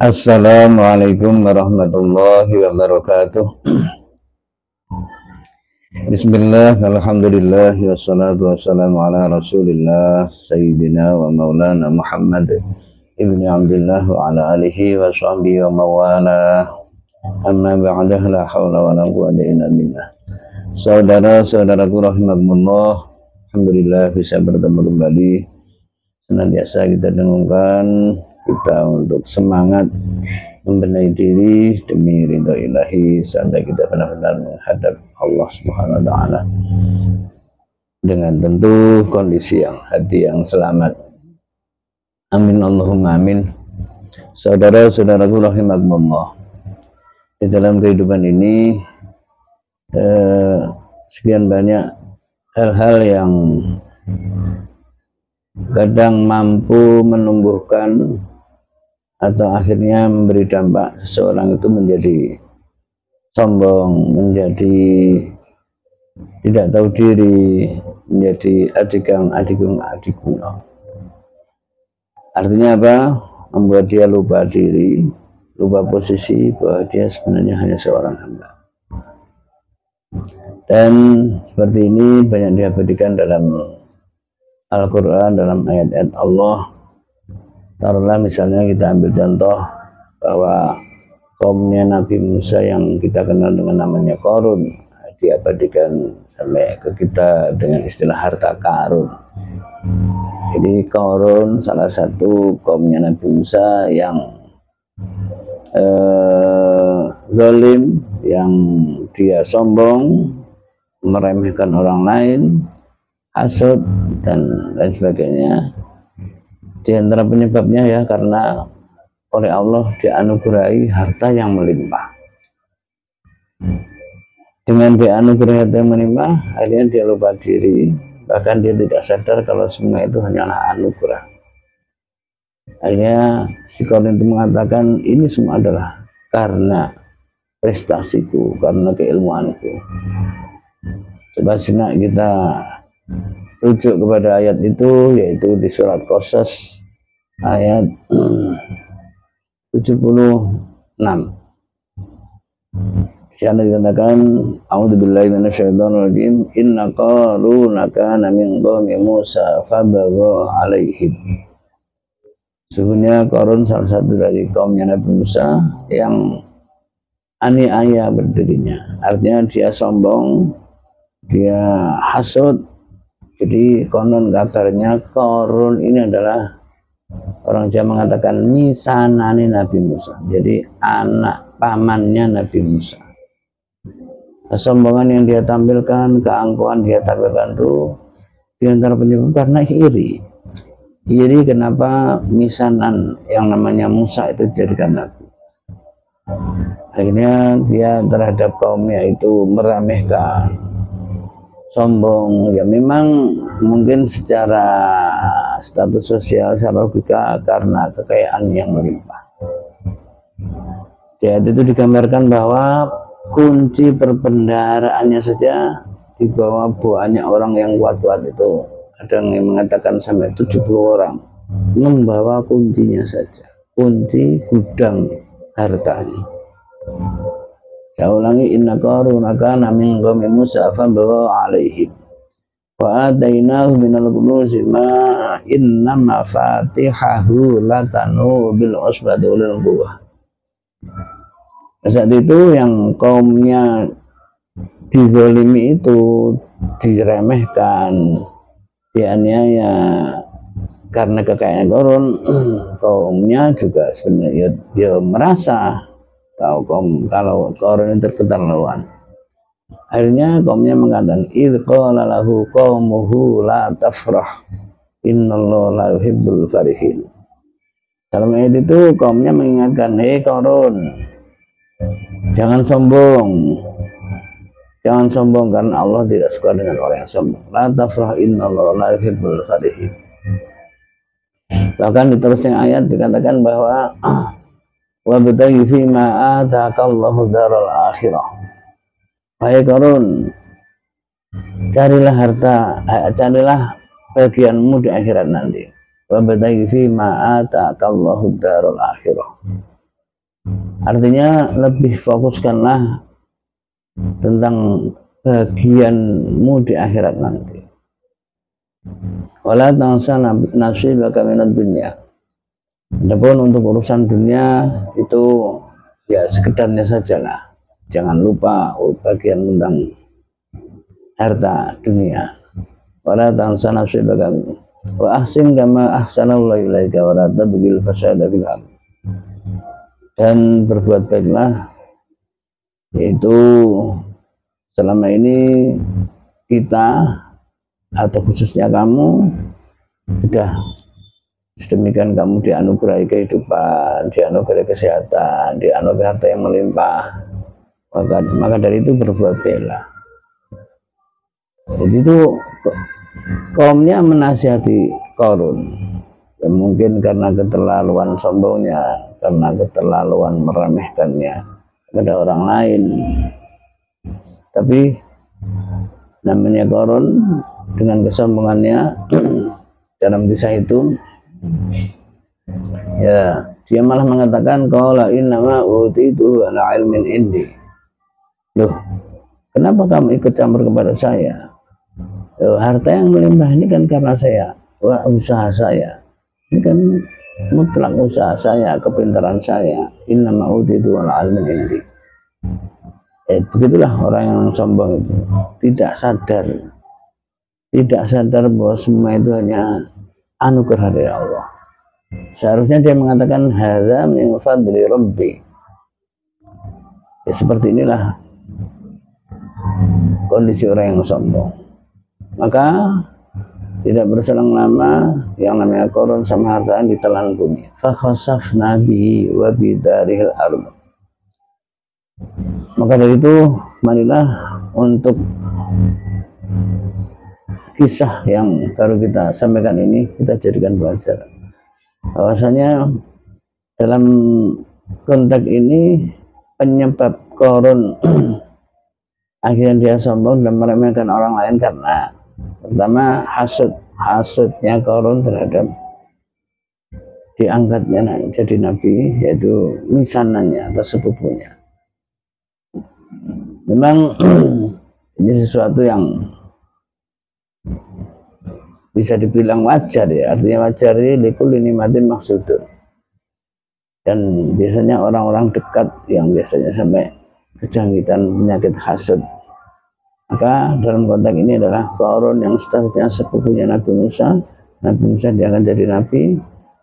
Assalamualaikum warahmatullahi wabarakatuh. Bismillah, alhamdulillah, wassalatu wassalamu ala rasulillah Sayyidina wa maulana Muhammad ibni Abdullah wa ala alihi wa sahbihi wa mawala. Amma ba'dah, la hawla wa la quwwata illa billah. Saudara-saudaraku rahimakumullah, alhamdulillah bisa bertemu kembali. Senantiasa kita dengungkan kita untuk semangat membenahi diri demi ridho ilahi sampai kita benar-benar menghadap Allah Subhanahu wa taala dengan tentu kondisi yang hati yang selamat. Amin Allahumma amin. Saudara-saudaraku rahimakumullah, di dalam kehidupan ini sekian banyak hal-hal yang kadang mampu menumbuhkan atau akhirnya memberi dampak seseorang itu menjadi sombong, menjadi tidak tahu diri, menjadi adigang adigung. Artinya apa? Membuat dia lupa diri, lupa posisi bahwa dia sebenarnya hanya seorang hamba. Dan seperti ini banyak diabadikan dalam Al-Quran, dalam ayat-ayat Allah. Taruhlah misalnya kita ambil contoh bahwa kaumnya Nabi Musa yang kita kenal dengan namanya Qarun diabadikan sampai ke kita dengan istilah harta karun. Jadi Qarun salah satu kaumnya Nabi Musa yang zalim, yang dia sombong, meremehkan orang lain, hasud dan lain sebagainya. Di antara penyebabnya ya karena oleh Allah dianugerahi harta yang melimpah. Dengan dianugerahi harta yang melimpah, akhirnya dia lupa diri, bahkan dia tidak sadar kalau semua itu hanyalah anugerah. Akhirnya si Qarun itu mengatakan ini semua adalah karena prestasiku, karena keilmuanku. Coba simak kita rujuk kepada ayat itu, yaitu di surat Qasas ayat 76. Di sana dikatakan, a'udzubillahi minasyaitonir rajim, inna qaruna kana min qaumi Musa fabagha 'alaihim. Sesungguhnya Qarun salah satu dari kaumnya Nabi Musa yang aniaya berdirinya. Artinya dia sombong, dia hasud. Jadi konon kabarnya Qarun ini adalah, orang Jawa mengatakan misanani Nabi Musa, jadi anak pamannya Nabi Musa. Kesombongan yang dia tampilkan, keangkuhan dia tampilkan itu diantara penyebab karena iri. Iri kenapa misanan yang namanya Musa itu dijadikan Nabi. Akhirnya dia terhadap kaumnya itu meremehkan, sombong. Ya memang mungkin secara status sosial, secara logika karena kekayaan yang melimpah. Di ayat itu digambarkan bahwa kunci perbendaharaannya saja di bawah banyak orang yang kuat-kuat itu. Ada yang mengatakan sampai 70 orang membawa kuncinya saja, kunci gudang hartanya. Saya ulangi, inna Qaruna kana min qaumi Musa fabagha 'alaihim wa atainahu minal kunuzi ma inna mafatihahu latanu bil usbati ulil quwwah. Saat itu yang kaumnya dizalimi itu, diremehkan, dianiaya karena kekayaan Qarun, kaumnya juga sebenarnya dia merasa kalau Qarun itu keterlaluan. Akhirnya kaumnya mengatakan, idz qala lahu qaumuhu la tafrah innallaha la yuhibbul farihin. Dalam ayat itu kaumnya mengingatkan, hei Qarun, jangan sombong. Jangan sombong karena Allah tidak suka dengan orang yang sombong. La tafrah innallaha la yuhibbul farihin. Bahkan di terusnya ayat dikatakan bahwa wabtaghi fima ataakallahu daral akhirah. Wahai Qarun, carilah harta, carilah bagianmu di akhirat nanti. Wabtaghi fima ataakallahu daral akhirah. Artinya lebih fokuskanlah tentang bagianmu di akhirat nanti. Wala tansa nasibaka minad dunya. Adapun untuk urusan dunia itu ya sekedarnya sajalah. Jangan lupa bagian tentang harta dunia. Wala tansa nasibaka wa ahsin kama ahsanallahu ilaika wa la tabghil fasada fil ardh. Dan berbuat baiklah, yaitu selama ini kita atau khususnya kamu sudah sedemikian kamu dianugerahi kehidupan, dianugerahi kesehatan, dianugerahi harta yang melimpah, maka dari itu berbuat baiklah. Jadi itu kaumnya menasihati Qarun, ya mungkin karena keterlaluan sombongnya, karena keterlaluan meremehkannya kepada orang lain. Tapi namanya Qarun dengan kesombongannya dalam kisah itu, ya dia malah mengatakan qala innama utitu ala ilmin indi. Loh, kenapa kamu ikut campur kepada saya? Loh, harta yang melimpah ini kan karena saya, usaha saya. Ini kan mutlak usaha saya, kepintaran saya. Innama utitu ala ilmin indi. Begitulah orang yang sombong itu, tidak sadar bahwa semua itu hanya anugerah dari Allah. Seharusnya dia mengatakan hadza min fadli rabbi. Ya, seperti inilah kondisi orang yang sombong. Maka tidak berselang lama yang namanya Qarun sama harta ditelan bumi. Fa khasafna bihi wa bidarihil ardh. Maka dari itu marilah untuk kisah yang baru kita sampaikan ini kita jadikan pelajaran bahwasanya dalam konteks ini penyebab Qarun akhirnya dia sombong dan meremehkan orang lain karena pertama hasudnya Qarun terhadap diangkatnya jadi nabi, yaitu misananya atau sepupunya. Memang ini sesuatu yang bisa dibilang wajar ya, artinya wajar ini likulli nikmatin maksudun. Dan biasanya orang-orang dekat yang biasanya sampai kejangkitan penyakit hasud. Maka dalam konteks ini adalah Qarun yang statusnya sepupunya Nabi Musa dia akan jadi nabi.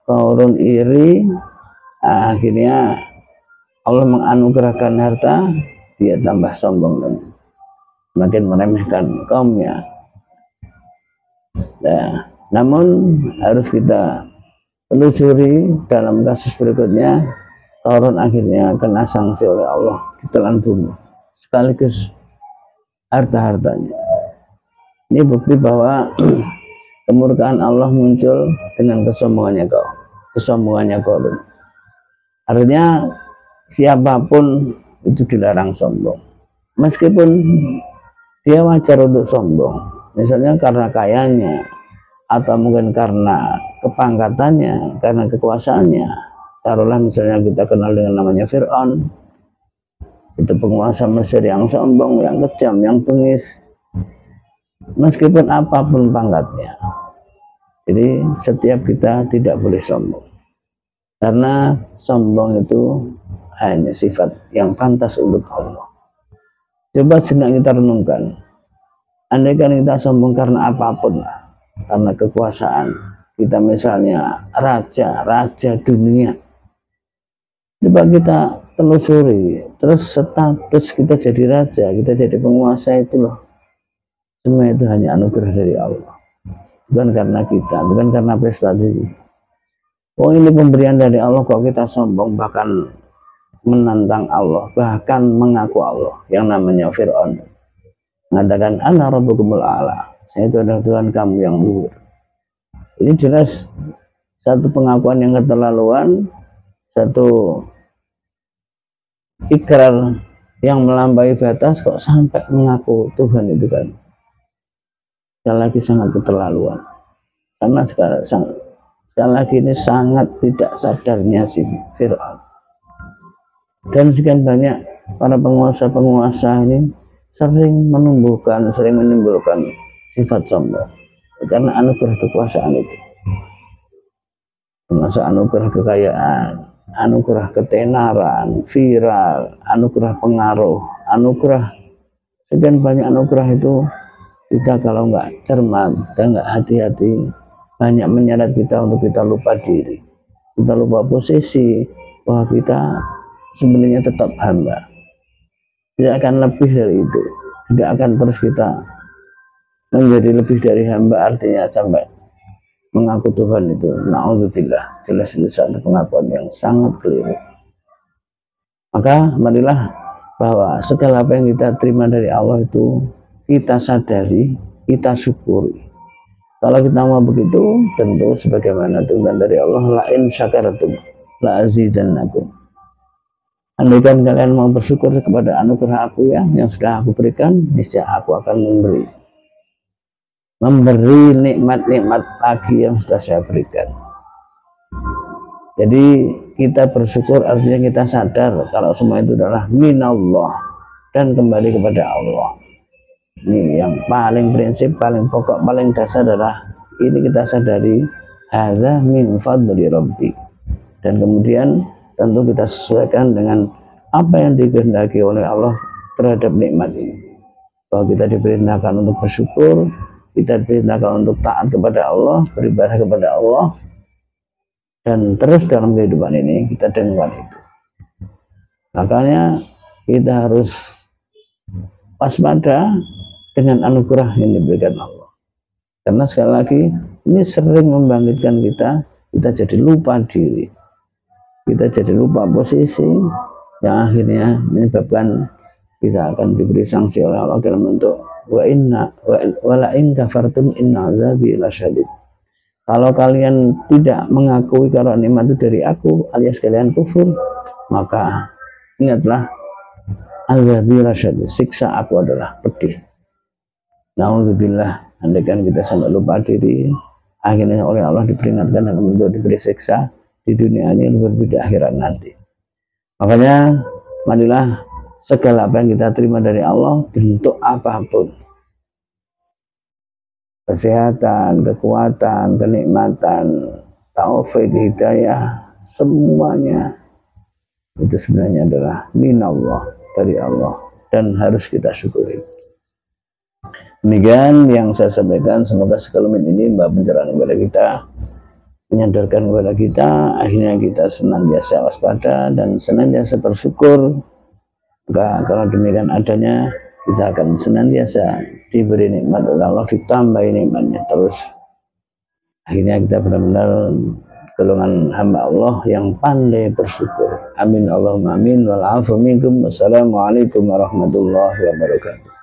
Qarun iri, akhirnya Allah menganugerahkan harta, dia tambah sombong dan semakin meremehkan kaumnya. Nah, namun harus kita telusuri dalam kasus berikutnya, Qarun akhirnya kena sanksi oleh Allah, ditelan bumi sekaligus harta-hartanya. Ini bukti bahwa kemurkaan Allah muncul dengan kesombongannya Qarun. Artinya siapapun itu dilarang sombong, meskipun dia wajar untuk sombong, misalnya karena kayanya atau mungkin karena kepangkatannya, karena kekuasaannya. Taruhlah misalnya kita kenal dengan namanya Fir'aun, itu penguasa Mesir yang sombong, yang kejam, yang bengis, meskipun apapun pangkatnya. Jadi setiap kita tidak boleh sombong, karena sombong itu hanya sifat yang pantas untuk Allah. Coba sejenak kita renungkan, andaikan kita sombong karena apapun lah, karena kekuasaan, kita misalnya raja dunia, coba kita telusuri, terus status kita jadi raja, kita jadi penguasa, itu loh, semua itu hanya anugerah dari Allah, bukan karena kita, bukan karena prestasi kita. Oh, ini pemberian dari Allah kok kita sombong, bahkan menantang Allah, bahkan mengaku Allah. Yang namanya Fir'aun mengatakan ana rabbukumul a'la, saya itu adalah Tuhan kamu yang luhur. Ini jelas satu pengakuan yang keterlaluan, satu ikrar yang melampaui batas, kok sampai mengaku Tuhan, itu kan sekali lagi sangat keterlaluan. Sama sekali lagi ini sangat tidak sadarnya si Fir'aun. Dan sekian banyak para penguasa-penguasa ini sering menimbulkan sifat sombong karena anugerah kekuasaan itu, termasuk anugerah kekayaan, anugerah ketenaran, viral, anugerah pengaruh, anugerah sekian banyak anugerah itu. Kita kalau nggak cermat, kita nggak hati-hati, banyak menyeret kita untuk kita lupa diri, kita lupa posisi bahwa kita sebenarnya tetap hamba, tidak akan lebih dari itu, tidak akan terus kita menjadi lebih dari hamba, artinya sampai mengaku Tuhan itu na'udzubillah, jelas-jelas satu pengakuan yang sangat keliru. Maka marilah bahwa segala apa yang kita terima dari Allah itu kita sadari, kita syukuri. Kalau kita mau begitu, tentu sebagaimana tuntunan dari Allah, la in syakaratum la azidannakum. Andaikan kalian mau bersyukur kepada anugerah aku yang sudah aku berikan, niscaya aku akan memberi nikmat-nikmat lagi yang sudah saya berikan. Jadi kita bersyukur artinya kita sadar kalau semua itu adalah minallah dan kembali kepada Allah. Ini yang paling prinsip, paling pokok, paling dasar adalah ini kita sadari hadza min fadli rabbi, dan kemudian tentu kita sesuaikan dengan apa yang dikehendaki oleh Allah terhadap nikmat ini, bahwa kita diperintahkan untuk bersyukur, kita diperintahkan untuk taat kepada Allah, beribadah kepada Allah, dan terus dalam kehidupan ini kita dengan itu. Makanya kita harus waspada dengan anugerah yang diberikan Allah, karena sekali lagi ini sering membangkitkan kita jadi lupa diri, kita jadi lupa posisi, yang akhirnya menyebabkan kita akan diberi sanksi oleh Allah dalam bentuk wa la in kafartum inna azabi lasyadid. Kalau kalian tidak mengakui kalau nikmat itu dari aku alias kalian kufur, maka ingatlah azabi lasyadid, siksa aku adalah pedih. Na'udzubillah, andaikan kita sampai lupa diri, akhirnya oleh Allah diperingatkan dan untuk diberi siksa di dunia ini berbeda akhirat nanti. Makanya marilah segala apa yang kita terima dari Allah, bentuk apapun, kesehatan, kekuatan, kenikmatan, taufik, hidayah, semuanya itu sebenarnya adalah minallah, dari Allah, dan harus kita syukuri. Demikian yang saya sampaikan, semoga sekalian ini mbak pencerahan kepada kita, menyadarkan kepada kita, akhirnya kita senantiasa waspada dan senantiasa bersyukur. Maka kalau demikian adanya, kita akan senantiasa diberi nikmat oleh Allah, ditambahi nikmatnya terus. Akhirnya kita benar-benar golongan hamba Allah yang pandai bersyukur. Amin Allahumma amin. Wal afu minkum. Wassalamualaikum warahmatullahi wabarakatuh.